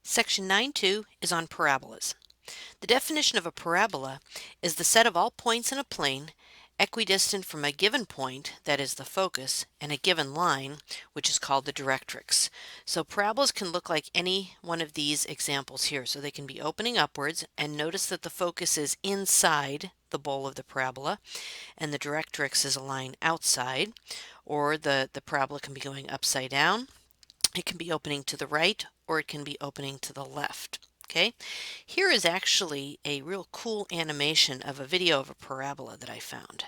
Section 9.2 is on parabolas. The definition of a parabola is the set of all points in a plane equidistant from a given point, that is the focus, and a given line, which is called the directrix. So parabolas can look like any one of these examples here. So they can be opening upwards, and notice that the focus is inside the bowl of the parabola, and the directrix is a line outside, or the parabola can be going upside down. It can be opening to the right, or it can be opening to the left. Okay, here is actually a real cool animation of a video of a parabola that I found.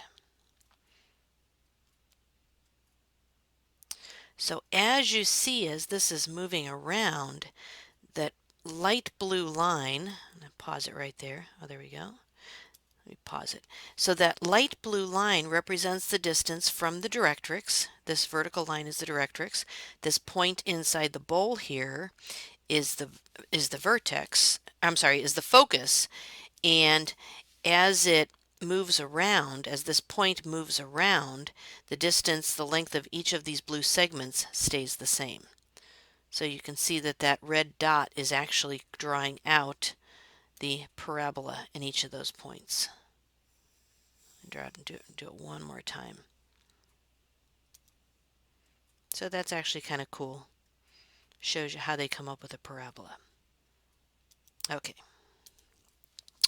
So as you see, as this is moving around, that light blue line, I'm going to pause it right there. Oh, there we go. Let me pause it. So that light blue line represents the distance from the directrix. This vertical line is the directrix. This point inside the bowl here is the vertex. I'm sorry, is the focus. And as it moves around, as this point moves around, the distance, the length of each of these blue segments stays the same. So you can see that that red dot is actually drawing out the parabola in each of those points. Draw it and do it one more time. So that's actually kind of cool. Shows you how they come up with a parabola. Okay.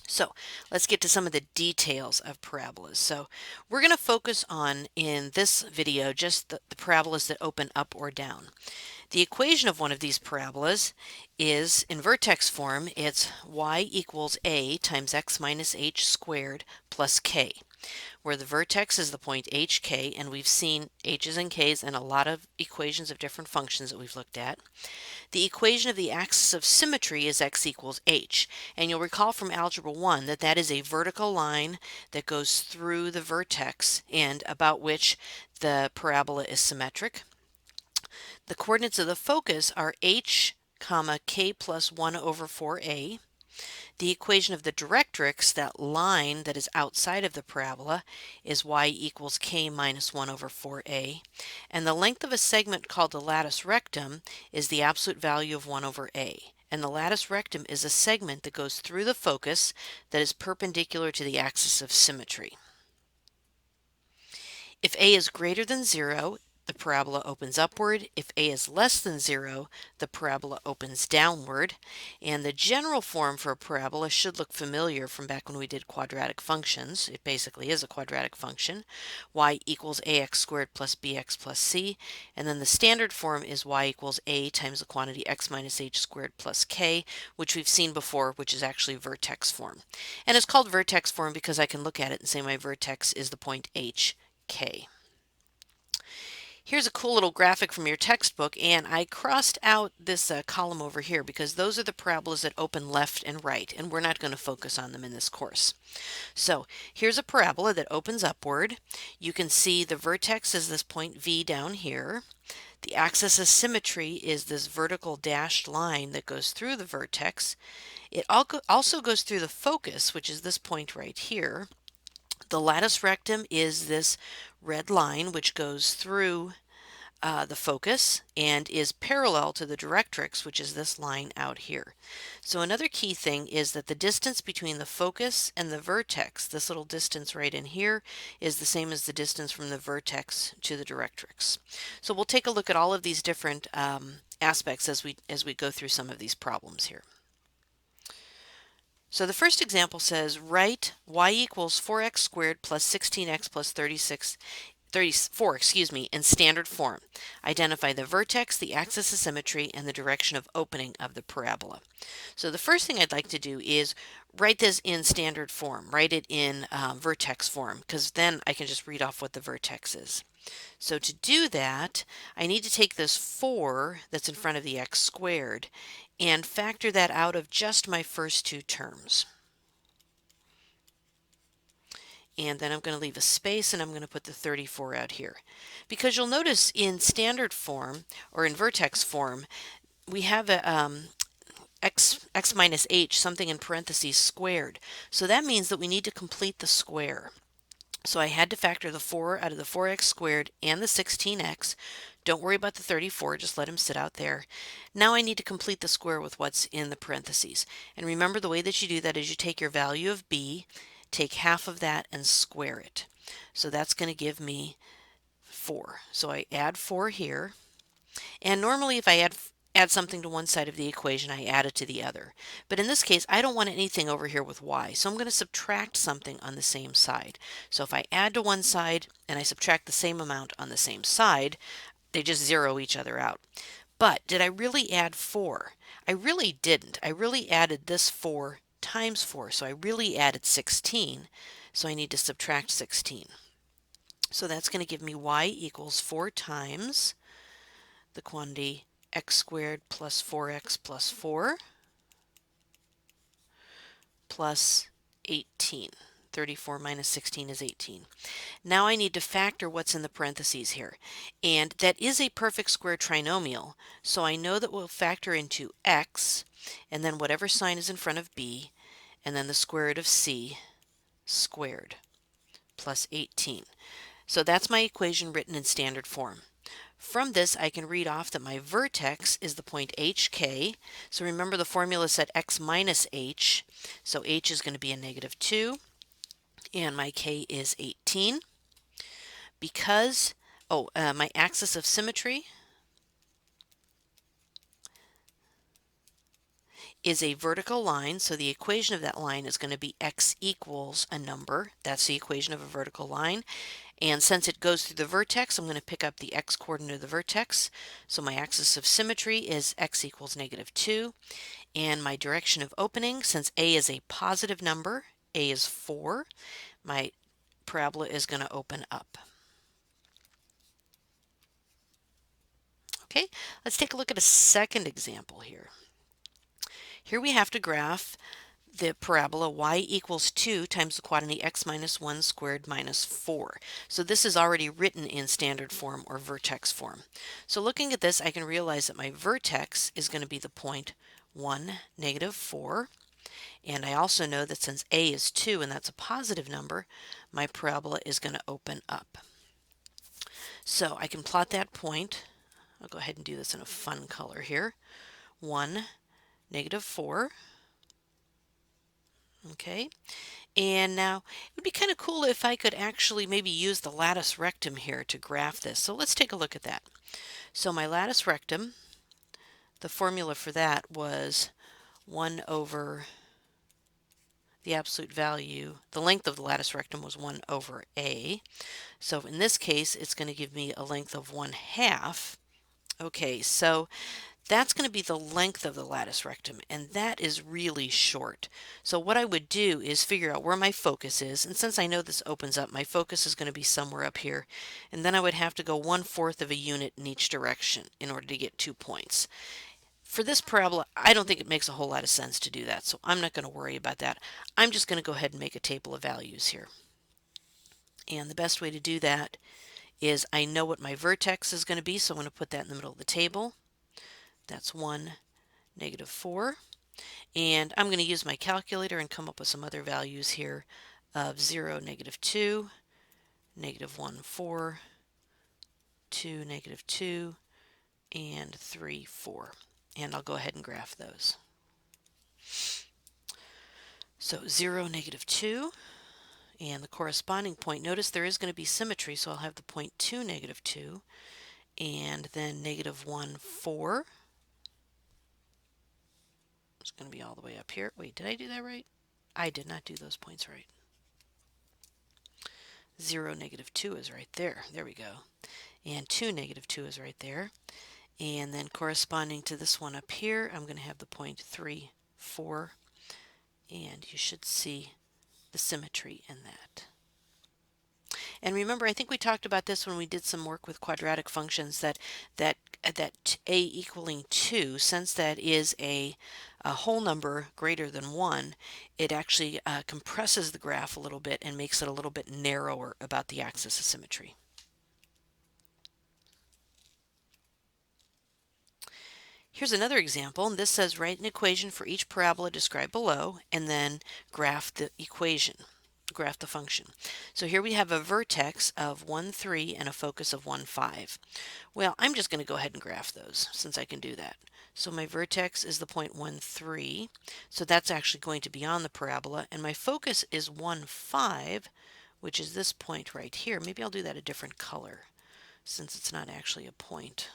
So let's get to some of the details of parabolas. So we're going to focus on, in this video, just the parabolas that open up or down. The equation of one of these parabolas is, in vertex form, it's y equals a times x minus h squared plus k, where the vertex is the point hk, and we've seen h's and k's in a lot of equations of different functions that we've looked at. The equation of the axis of symmetry is x equals h, and you'll recall from Algebra 1 that that is a vertical line that goes through the vertex and about which the parabola is symmetric. The coordinates of the focus are h, comma, k plus 1 over 4a. The equation of the directrix, that line that is outside of the parabola, is y equals k minus 1 over 4a. And the length of a segment called the latus rectum is the absolute value of 1 over a. And the latus rectum is a segment that goes through the focus that is perpendicular to the axis of symmetry. If a is greater than 0, the parabola opens upward. If a is less than 0, the parabola opens downward. And the general form for a parabola should look familiar from back when we did quadratic functions. It basically is a quadratic function. Y equals ax squared plus bx plus c. And then the standard form is y equals a times the quantity x minus h squared plus k, which we've seen before, which is actually vertex form. And it's called vertex form because I can look at it and say my vertex is the point h, k. Here's a cool little graphic from your textbook, and I crossed out this column over here because those are the parabolas that open left and right, and we're not going to focus on them in this course. So here's a parabola that opens upward. You can see the vertex is this point V down here. The axis of symmetry is this vertical dashed line that goes through the vertex. It also goes through the focus, which is this point right here. The latus rectum is this red line which goes through the focus and is parallel to the directrix, which is this line out here. So another key thing is that the distance between the focus and the vertex, this little distance right in here, is the same as the distance from the vertex to the directrix. So we'll take a look at all of these different aspects as we go through some of these problems here. So the first example says, write y equals 4x squared plus 16x plus 34 in standard form. Identify the vertex, the axis of symmetry, and the direction of opening of the parabola. So the first thing I'd like to do is write this in standard form. Write it in vertex form, because then I can just read off what the vertex is. So to do that, I need to take this 4 that's in front of the x squared and factor that out of just my first two terms. And then I'm going to leave a space, and I'm going to put the 34 out here. Because you'll notice in standard form, or in vertex form, we have a x minus h, something in parentheses, squared. So that means that we need to complete the square. So I had to factor the 4 out of the 4x squared and the 16x Don't worry about the 34, just let him sit out there. Now I need to complete the square with what's in the parentheses. And remember, the way that you do that is you take your value of b, take half of that and square it. So that's going to give me 4. So I add 4 here. And normally if I add something to one side of the equation, I add it to the other. But in this case, I don't want anything over here with y, so I'm going to subtract something on the same side. So if I add to one side and I subtract the same amount on the same side, they just zero each other out. But did I really add 4? I really didn't. I really added this 4 times 4, so I really added 16. So I need to subtract 16. So that's going to give me y equals 4 times the quantity x squared plus 4x plus 4 plus 18. 34 minus 16 is 18. Now I need to factor what's in the parentheses here. And that is a perfect square trinomial, so I know that we'll factor into x, and then whatever sign is in front of b, and then the square root of c squared plus 18. So that's my equation written in standard form. From this, I can read off that my vertex is the point hk. So remember, the formula said x minus h, so h is going to be a negative 2, and my k is 18. Because, my axis of symmetry is a vertical line, so the equation of that line is going to be x equals a number. That's the equation of a vertical line. And since it goes through the vertex, I'm going to pick up the x coordinate of the vertex. So my axis of symmetry is x equals negative 2. And my direction of opening, since a is a positive number, a is 4, my parabola is going to open up. Okay, let's take a look at a second example here. Here we have to graph the parabola y equals 2 times the quantity x minus 1 squared minus 4. So this is already written in standard form or vertex form. So looking at this, I can realize that my vertex is going to be the point 1, negative 4. And I also know that since a is 2 and that's a positive number, my parabola is going to open up. So I can plot that point. I'll go ahead and do this in a fun color here. 1, negative 4. Okay, and now it would be kind of cool if I could actually maybe use the latus rectum here to graph this. So let's take a look at that. So my latus rectum, the formula for that was 1 over the absolute value. The length of the latus rectum was 1 over a. So in this case, it's going to give me a length of 1/2. Okay, so that's going to be the length of the latus rectum, and that is really short. So what I would do is figure out where my focus is, and since I know this opens up, my focus is going to be somewhere up here, and then I would have to go 1/4 of a unit in each direction in order to get 2 points. For this parabola, I don't think it makes a whole lot of sense to do that, so I'm not going to worry about that. I'm just going to go ahead and make a table of values here. And the best way to do that is I know what my vertex is going to be, so I'm going to put that in the middle of the table. That's 1, negative 4. And I'm going to use my calculator and come up with some other values here of 0, negative 2, negative 1, 4, 2, negative 2, and 3, 4. And I'll go ahead and graph those. So 0, negative 2, and the corresponding point. Notice there is going to be symmetry, so I'll have the point 2, negative 2, and then negative 1, 4. It's going to be all the way up here. Wait, did I do that right? I did not do those points right. 0, negative 2 is right there. There we go. And 2, negative 2 is right there. And then corresponding to this one up here, I'm going to have the point 3, 4. And you should see the symmetry in that. And remember, I think we talked about this when we did some work with quadratic functions, that a equaling 2, since that is a whole number greater than 1, it actually compresses the graph a little bit and makes it a little bit narrower about the axis of symmetry. Here's another example, and this says write an equation for each parabola described below and then graph the equation. graph the function. So here we have a vertex of 1, 3 and a focus of 1, 5. Well, I'm just going to go ahead and graph those since I can do that. So my vertex is the point 1, 3. So that's actually going to be on the parabola. And my focus is 1, 5, which is this point right here. Maybe I'll do that a different color since it's not actually a point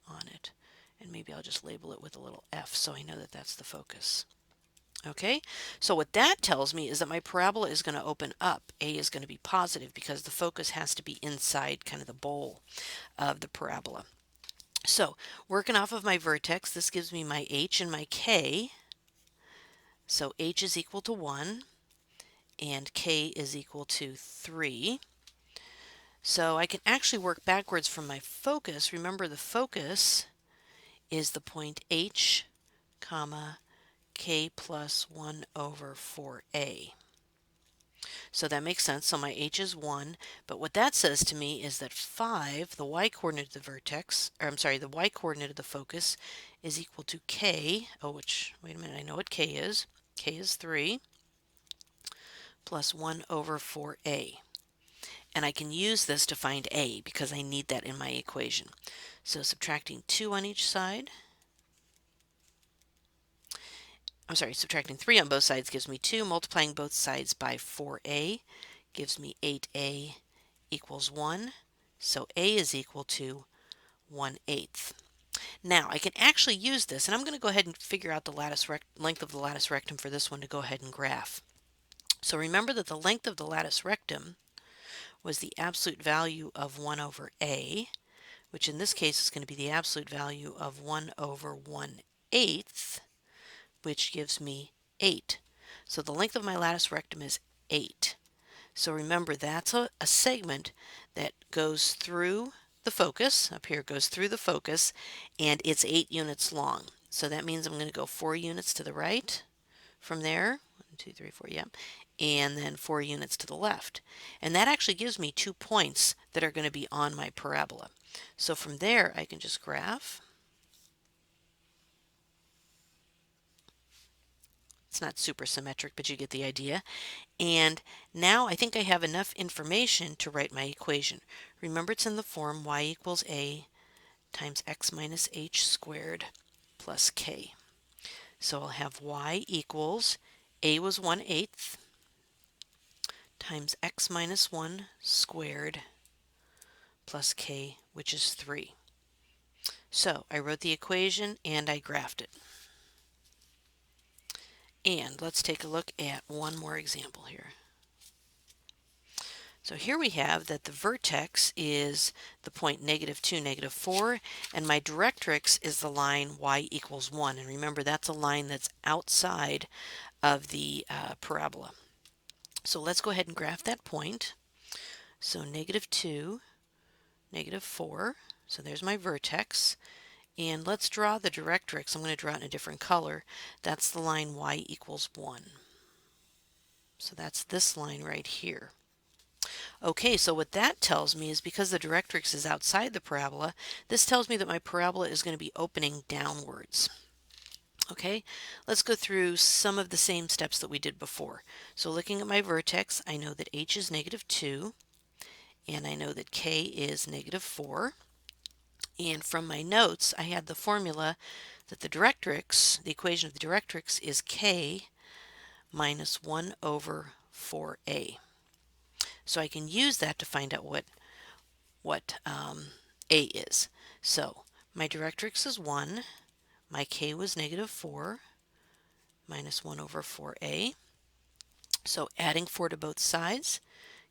on it. And maybe I'll just label it with a little F so I know that that's the focus. Okay, so what that tells me is that my parabola is going to open up. A is going to be positive because the focus has to be inside kind of the bowl of the parabola. So working off of my vertex, this gives me my h and my k. So h is equal to 1 and k is equal to 3. So I can actually work backwards from my focus. Remember, the focus is the point h, comma, k plus 1 over 4a. So that makes sense. So my h is 1, but what that says to me is that 5, the y-coordinate of the vertex, or I'm sorry, the y-coordinate of the focus is equal to k, wait a minute, I know what k is. K is 3 plus 1 over 4a. And I can use this to find a because I need that in my equation. So subtracting 2 on each side, subtracting 3 on both sides gives me 2. Multiplying both sides by 4a gives me 8a equals 1. So a is equal to 1/8. Now I can actually use this, and I'm going to go ahead and figure out the length of the lattice rectum for this one to go ahead and graph. So remember that the length of the lattice rectum was the absolute value of 1 over a, which in this case is going to be the absolute value of 1 over 1/8, which gives me 8. So the length of my lattice rectum is 8. So remember, that's a segment that goes through the focus, up here goes through the focus, and it's 8 units long. So that means I'm going to go 4 units to the right from there. 1, 2, 3, 4, yeah. And then 4 units to the left. And that actually gives me 2 points that are going to be on my parabola. So from there, I can just graph. It's not super symmetric, but you get the idea. And now I think I have enough information to write my equation. Remember, it's in the form y equals a times x minus h squared plus k. So I'll have y equals, a was 1/8 times x minus 1 squared plus k, which is 3. So I wrote the equation and I graphed it. And let's take a look at one more example here. So here we have that the vertex is the point -2, -4, and my directrix is the line y equals 1. And remember, that's a line that's outside of the parabola. So let's go ahead and graph that point. So -2, -4, so there's my vertex. And let's draw the directrix. I'm going to draw it in a different color. That's the line y equals 1. So that's this line right here. Okay, so what that tells me is because the directrix is outside the parabola, this tells me that my parabola is going to be opening downwards. Okay, let's go through some of the same steps that we did before. So looking at my vertex, I know that h is -2, and I know that k is -4. And from my notes, I had the formula that the directrix, the equation of the directrix is k minus 1 over 4a. So I can use that to find out what a is. So my directrix is 1, my k was -4, minus 1 over 4a. So adding 4 to both sides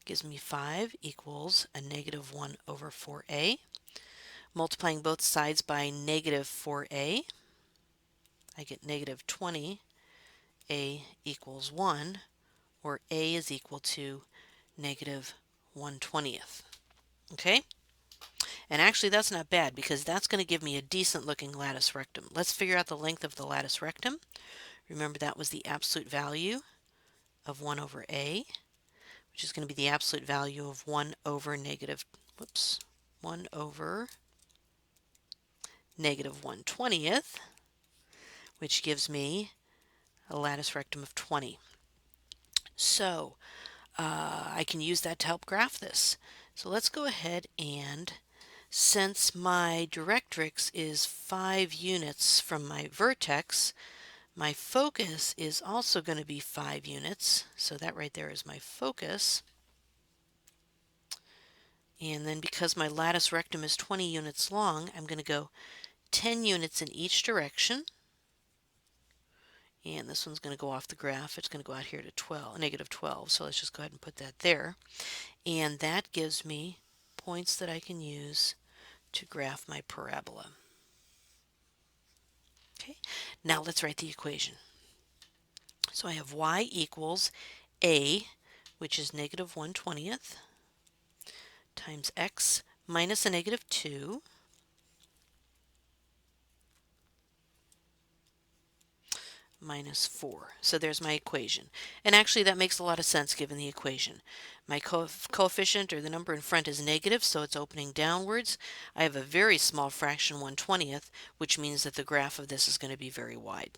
gives me 5 equals a -1 over 4a. Multiplying both sides by -4a, I get -20, a equals 1, or a is equal to -1/20. Okay? And actually that's not bad because that's going to give me a decent looking lattice rectum. Let's figure out the length of the lattice rectum. Remember, that was the absolute value of 1 over a, which is going to be the absolute value of 1 over -1/20, which gives me a lattice rectum of 20. So I can use that to help graph this. So let's go ahead and, since my directrix is 5 units from my vertex, my focus is also going to be 5 units. So that right there is my focus. And then because my latus rectum is 20 units long, I'm going to go 10 units in each direction. And this one's going to go off the graph. It's going to go out here to 12, -12. So let's just go ahead and put that there. And that gives me points that I can use to graph my parabola. Okay, now let's write the equation. So I have y equals a, which is -1/20th, times x minus a -2, minus 4. So there's my equation. And actually that makes a lot of sense given the equation. My coefficient, or the number in front, is negative, so it's opening downwards. I have a very small fraction, 1/20th, which means that the graph of this is going to be very wide.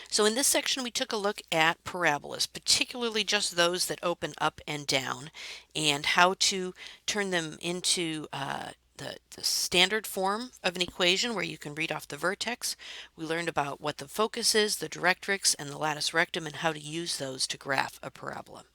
So in this section we took a look at parabolas, particularly just those that open up and down, and how to turn them into the standard form of an equation where you can read off the vertex. We learned about what the focus is, the directrix, and the latus rectum, and how to use those to graph a parabola.